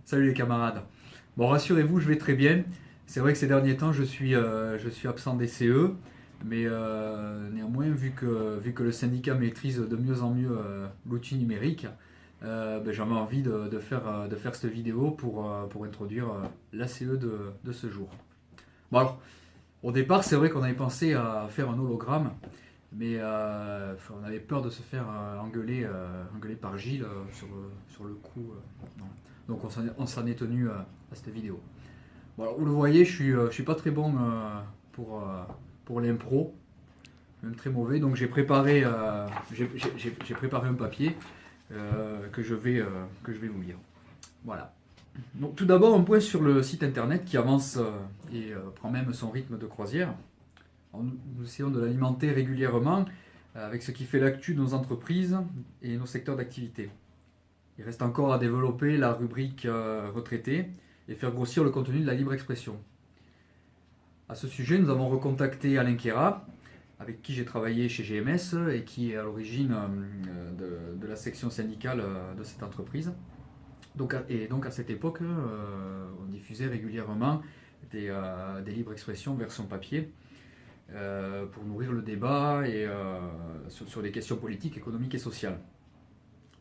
Salut les camarades. Bon, rassurez-vous, je vais très bien. C'est vrai que ces derniers temps, je suis absent des CE, mais néanmoins, vu que le syndicat maîtrise de mieux en mieux l'outil numérique, j'avais envie de faire cette vidéo pour introduire la CE de ce jour. Bon, alors, au départ, c'est vrai qu'on avait pensé à faire un hologramme, mais on avait peur de se faire engueuler par Gilles sur le coup. Non. Donc on s'en est tenu à cette vidéo. Bon, alors, vous le voyez, je suis pas très bon pour, euh, pour l'impro, même très mauvais. Donc j'ai préparé un papier que je vais vous lire. Voilà. Donc tout d'abord un point sur le site internet qui avance et prend même son rythme de croisière. Alors, nous essayons de l'alimenter régulièrement avec ce qui fait l'actu de nos entreprises et nos secteurs d'activité. Il reste encore à développer la rubrique retraité et faire grossir le contenu de la libre expression. À ce sujet, nous avons recontacté Alain Kéra, avec qui j'ai travaillé chez GMS et qui est à l'origine de la section syndicale de cette entreprise. Donc à cette époque, on diffusait régulièrement des libres expressions version papier pour nourrir le débat et sur des questions politiques, économiques et sociales.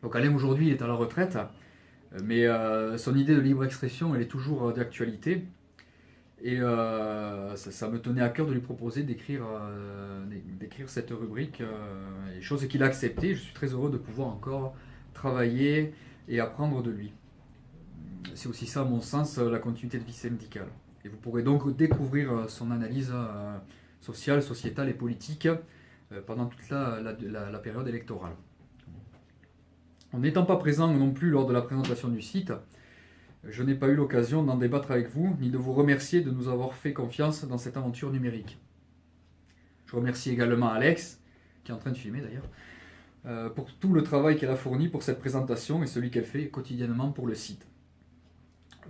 Donc Alain aujourd'hui est à la retraite, mais son idée de libre expression elle est toujours d'actualité. Et ça me tenait à cœur de lui proposer d'écrire cette rubrique, et chose qu'il a acceptée. Je suis très heureux de pouvoir encore travailler et apprendre de lui. C'est aussi ça, à mon sens, la continuité de vie syndicale. Et vous pourrez donc découvrir son analyse sociale, sociétale et politique pendant toute la période électorale. En n'étant pas présent non plus lors de la présentation du site, je n'ai pas eu l'occasion d'en débattre avec vous, ni de vous remercier de nous avoir fait confiance dans cette aventure numérique. Je remercie également Alex, qui est en train de filmer d'ailleurs, pour tout le travail qu'elle a fourni pour cette présentation et celui qu'elle fait quotidiennement pour le site.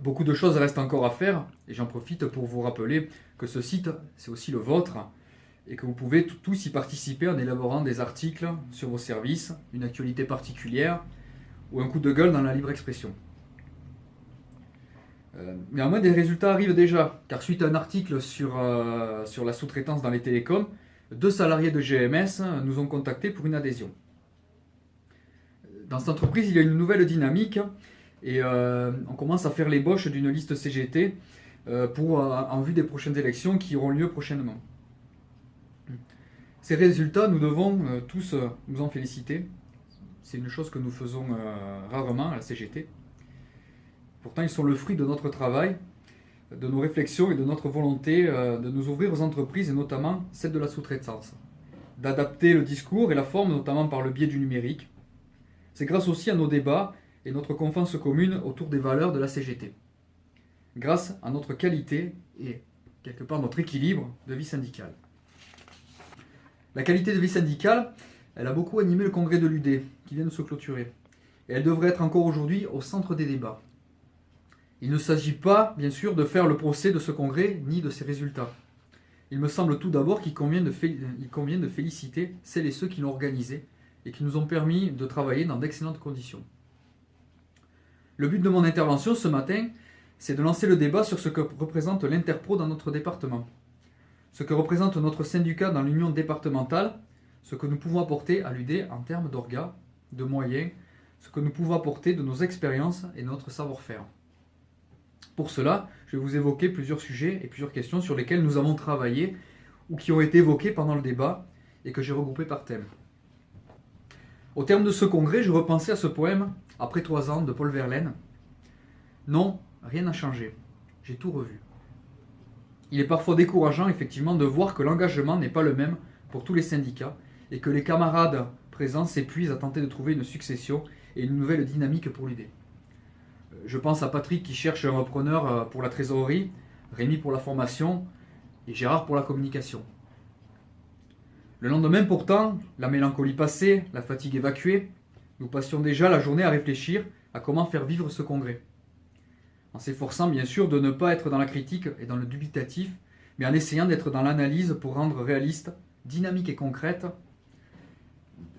Beaucoup de choses restent encore à faire, et j'en profite pour vous rappeler que ce site, c'est aussi le vôtre, et que vous pouvez tous y participer en élaborant des articles sur vos services, une actualité particulière, ou un coup de gueule dans la libre expression. Néanmoins, des résultats arrivent déjà, car suite à un article sur la sous-traitance dans les télécoms, 2 salariés de GMS nous ont contactés pour une adhésion. Dans cette entreprise, il y a une nouvelle dynamique, et on commence à faire l'ébauche d'une liste CGT en vue des prochaines élections qui auront lieu prochainement. Ces résultats, nous devons tous nous en féliciter. C'est une chose que nous faisons rarement à la CGT. Pourtant, ils sont le fruit de notre travail, de nos réflexions et de notre volonté de nous ouvrir aux entreprises, et notamment celle de la sous-traitance. D'adapter le discours et la forme, notamment par le biais du numérique. C'est grâce aussi à nos débats et notre confiance commune autour des valeurs de la CGT. Grâce à notre qualité et, quelque part, notre équilibre de vie syndicale. La qualité de vie syndicale, elle a beaucoup animé le congrès de l'UD, qui vient de se clôturer. Et elle devrait être encore aujourd'hui au centre des débats. Il ne s'agit pas, bien sûr, de faire le procès de ce congrès, ni de ses résultats. Il me semble tout d'abord qu'il convient de féliciter celles et ceux qui l'ont organisé et qui nous ont permis de travailler dans d'excellentes conditions. Le but de mon intervention ce matin, c'est de lancer le débat sur ce que représente l'Interpro dans notre département, ce que représente notre syndicat dans l'union départementale, ce que nous pouvons apporter à l'UD en termes d'orgas, de moyens, ce que nous pouvons apporter de nos expériences et de notre savoir-faire. Pour cela, je vais vous évoquer plusieurs sujets et plusieurs questions sur lesquelles nous avons travaillé ou qui ont été évoquées pendant le débat et que j'ai regroupées par thème. Au terme de ce congrès, je repensais à ce poème « Après 3 ans » de Paul Verlaine. Non, rien n'a changé. J'ai tout revu. Il est parfois décourageant, effectivement, de voir que l'engagement n'est pas le même pour tous les syndicats et que les camarades présents s'épuisent à tenter de trouver une succession et une nouvelle dynamique pour l'UD. Je pense à Patrick qui cherche un repreneur pour la trésorerie, Rémi pour la formation et Gérard pour la communication. Le lendemain pourtant, la mélancolie passée, la fatigue évacuée, nous passions déjà la journée à réfléchir à comment faire vivre ce congrès. En s'efforçant bien sûr de ne pas être dans la critique et dans le dubitatif, mais en essayant d'être dans l'analyse pour rendre réaliste, dynamique et concrète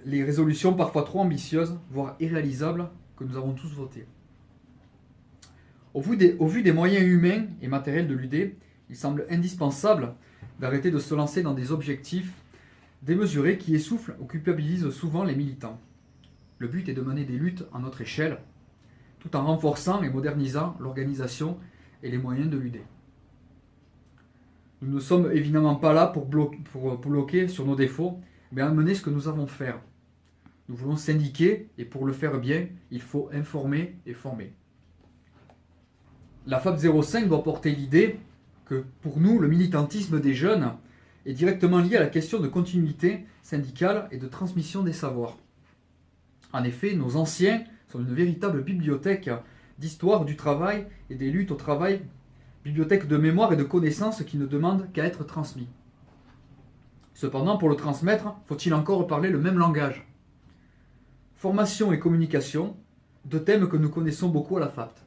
les résolutions parfois trop ambitieuses, voire irréalisables, que nous avons tous votées. Au vu des moyens humains et matériels de l'UD, il semble indispensable d'arrêter de se lancer dans des objectifs démesurés qui essoufflent ou culpabilisent souvent les militants. Le but est de mener des luttes à notre échelle, tout en renforçant et modernisant l'organisation et les moyens de l'UD. Nous ne sommes évidemment pas là pour bloquer sur nos défauts, mais à mener ce que nous avons à faire. Nous voulons syndiquer, et pour le faire bien, il faut informer et former. La FAP 05 doit porter l'idée que, pour nous, le militantisme des jeunes est directement lié à la question de continuité syndicale et de transmission des savoirs. En effet, nos anciens sont une véritable bibliothèque d'histoire du travail et des luttes au travail, bibliothèque de mémoire et de connaissances qui ne demandent qu'à être transmis. Cependant, pour le transmettre, faut-il encore parler le même langage? Formation et communication, deux thèmes que nous connaissons beaucoup à la FAPT.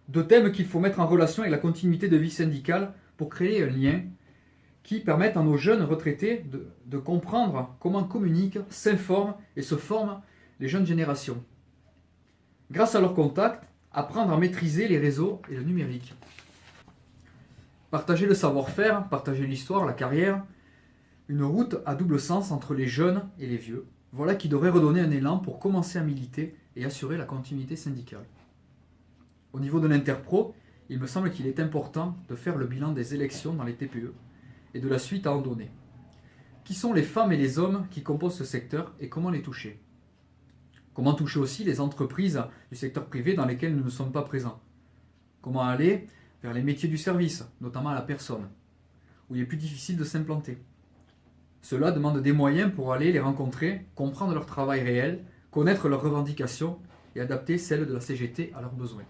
Deux thèmes qu'il faut mettre en relation avec la continuité de vie syndicale pour créer un lien qui permette à nos jeunes retraités de comprendre comment communiquent, s'informent et se forment les jeunes générations. Grâce à leurs contacts, apprendre à maîtriser les réseaux et le numérique. Partager le savoir-faire, partager l'histoire, la carrière, une route à double sens entre les jeunes et les vieux. Voilà qui devrait redonner un élan pour commencer à militer et assurer la continuité syndicale. Au niveau de l'Interpro, il me semble qu'il est important de faire le bilan des élections dans les TPE et de la suite à en donner. Qui sont les femmes et les hommes qui composent ce secteur et comment les toucher? Comment toucher aussi les entreprises du secteur privé dans lesquelles nous ne sommes pas présents? Comment aller vers les métiers du service, notamment à la personne, où il est plus difficile de s'implanter? Cela demande des moyens pour aller les rencontrer, comprendre leur travail réel, connaître leurs revendications et adapter celles de la CGT à leurs besoins.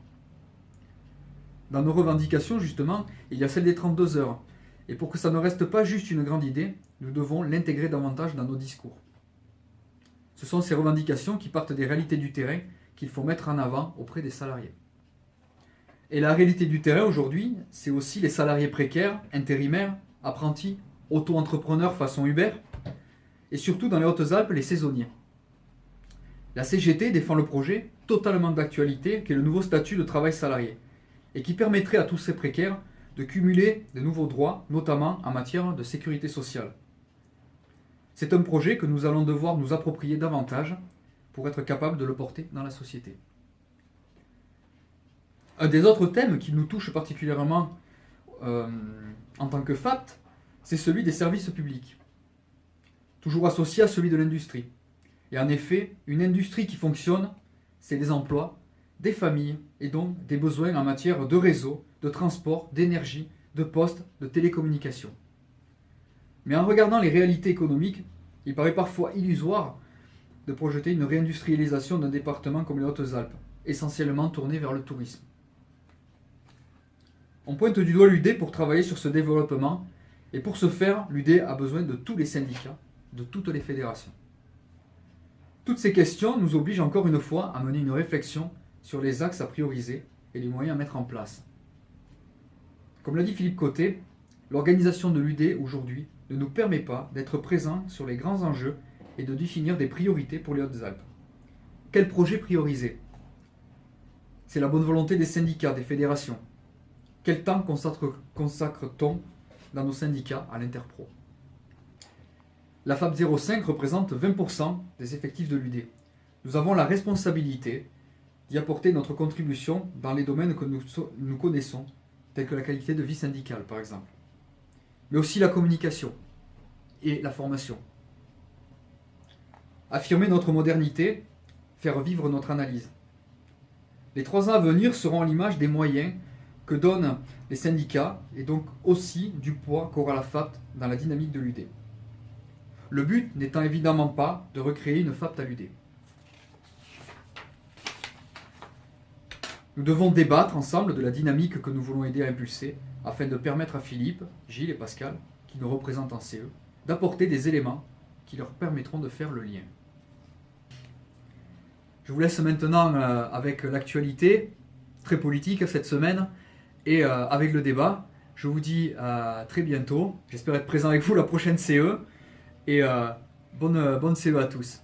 Dans nos revendications, justement, il y a celle des 32 heures. Et pour que ça ne reste pas juste une grande idée, nous devons l'intégrer davantage dans nos discours. Ce sont ces revendications qui partent des réalités du terrain qu'il faut mettre en avant auprès des salariés. Et la réalité du terrain aujourd'hui, c'est aussi les salariés précaires, intérimaires, apprentis, auto-entrepreneurs façon Uber, et surtout dans les Hautes-Alpes, les saisonniers. La CGT défend le projet, totalement d'actualité, qui est le nouveau statut de travail salarié, et qui permettrait à tous ces précaires de cumuler de nouveaux droits, notamment en matière de sécurité sociale. C'est un projet que nous allons devoir nous approprier davantage pour être capables de le porter dans la société. Un des autres thèmes qui nous touche particulièrement en tant que FAPT, c'est celui des services publics, toujours associé à celui de l'industrie. Et en effet, une industrie qui fonctionne, c'est des emplois, des familles et donc des besoins en matière de réseau, de transport, d'énergie, de postes, de télécommunications. Mais en regardant les réalités économiques, il paraît parfois illusoire de projeter une réindustrialisation d'un département comme les Hautes-Alpes, essentiellement tourné vers le tourisme. On pointe du doigt l'UD pour travailler sur ce développement, et pour ce faire, l'UD a besoin de tous les syndicats, de toutes les fédérations. Toutes ces questions nous obligent encore une fois à mener une réflexion sur les axes à prioriser et les moyens à mettre en place. Comme l'a dit Philippe Côté, l'organisation de l'UD aujourd'hui ne nous permet pas d'être présents sur les grands enjeux et de définir des priorités pour les Hautes-Alpes. Quel projet prioriser? C'est la bonne volonté des syndicats, des fédérations. Quel temps consacre-t-on dans nos syndicats à l'Interpro? La FAP 05 représente 20% des effectifs de l'UD. Nous avons la responsabilité d'y apporter notre contribution dans les domaines que nous connaissons, tels que la qualité de vie syndicale par exemple, mais aussi la communication et la formation. Affirmer notre modernité, faire vivre notre analyse. Les 3 ans à venir seront à l'image des moyens que donnent les syndicats et donc aussi du poids qu'aura la FAPT dans la dynamique de l'UD. Le but n'étant évidemment pas de recréer une FAPT à l'UD. Nous devons débattre ensemble de la dynamique que nous voulons aider à impulser afin de permettre à Philippe, Gilles et Pascal, qui nous représentent en CE, d'apporter des éléments qui leur permettront de faire le lien. Je vous laisse maintenant avec l'actualité, très politique cette semaine, et avec le débat. Je vous dis à très bientôt. J'espère être présent avec vous la prochaine CE, et bonne CE à tous.